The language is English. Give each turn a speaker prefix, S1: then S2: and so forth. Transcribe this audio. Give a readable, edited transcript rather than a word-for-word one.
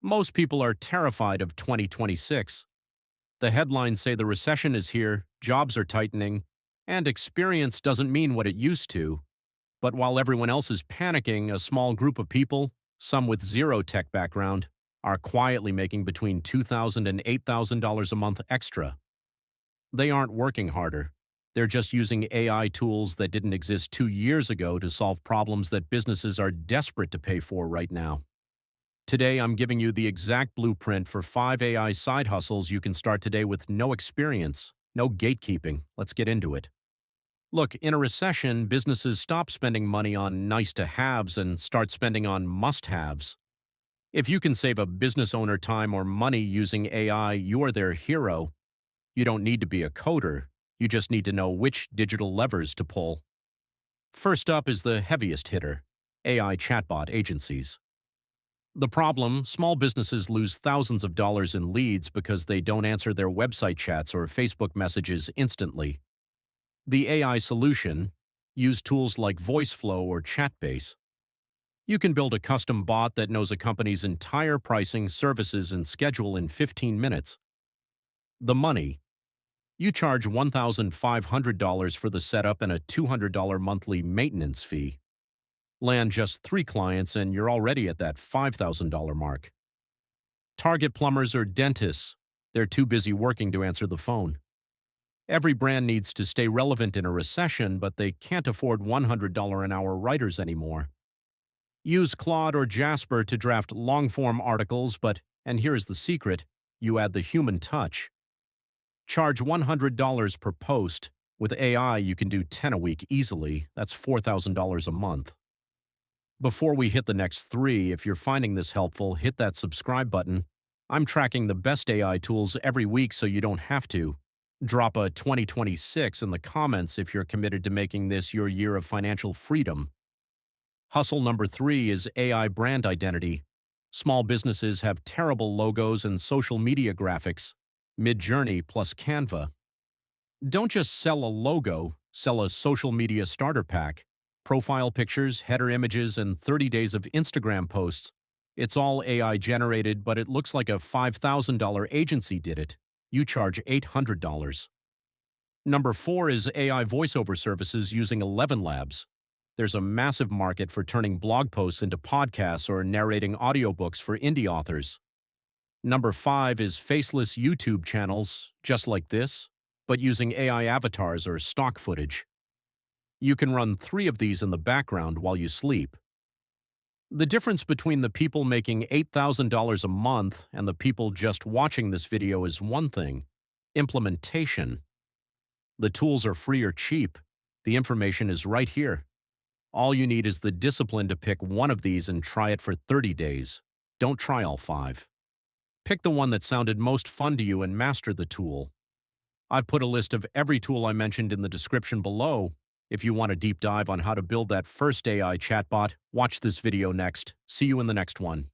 S1: Most people are terrified of 2026. The headlines say the recession is here, jobs are tightening, and experience doesn't mean what it used to. But while everyone else is panicking, a small group of people, some with zero tech background, are quietly making between $2,000 and $8,000 a month extra. They aren't working harder. They're just using AI tools that didn't exist 2 years ago to solve problems that businesses are desperate to pay for right now. Today, I'm giving you the exact blueprint for 5 AI side hustles you can start today with no experience, no gatekeeping. Let's get into it. Look, in a recession, businesses stop spending money on nice-to-haves and start spending on must-haves. If you can save a business owner time or money using AI, you're their hero. You don't need to be a coder. You just need to know which digital levers to pull. First up is the heaviest hitter, AI chatbot agencies. The problem, small businesses lose thousands of dollars in leads because they don't answer their website chats or Facebook messages instantly. The AI solution, use tools like VoiceFlow or Chatbase. You can build a custom bot that knows a company's entire pricing, services, and schedule in 15 minutes. The money. You charge $1,500 for the setup and a $200 monthly maintenance fee. Land just 3 clients and you're already at that $5,000 mark. Target plumbers or dentists. They're too busy working to answer the phone. Every brand needs to stay relevant in a recession, but they can't afford $100 an hour writers anymore. Use Claude or Jasper to draft long-form articles, but, and here's the secret, you add the human touch. Charge $100 per post. With AI, you can do 10 a week easily. That's $4,000 a month. Before we hit the next 3, if you're finding this helpful, hit that subscribe button. I'm tracking the best AI tools every week so you don't have to. Drop a 2026 in the comments if you're committed to making this your year of financial freedom. Hustle number 3 is AI brand identity. Small businesses have terrible logos and social media graphics. Midjourney plus Canva. Don't just sell a logo, sell a social media starter pack. Profile pictures, header images, and 30 days of Instagram posts. It's all AI generated, but it looks like a $5,000 agency did it. You charge $800. Number 4 is AI voiceover services using 11 Labs. There's a massive market for turning blog posts into podcasts or narrating audiobooks for indie authors. Number 5 is faceless YouTube channels, just like this, but using AI avatars or stock footage. You can run 3 of these in the background while you sleep. The difference between the people making $8,000 a month and the people just watching this video is one thing: implementation. The tools are free or cheap. The information is right here. All you need is the discipline to pick one of these and try it for 30 days. Don't try all 5. Pick the one that sounded most fun to you and master the tool. I've put a list of every tool I mentioned in the description below. If you want a deep dive on how to build that first AI chatbot, watch this video next. See you in the next one.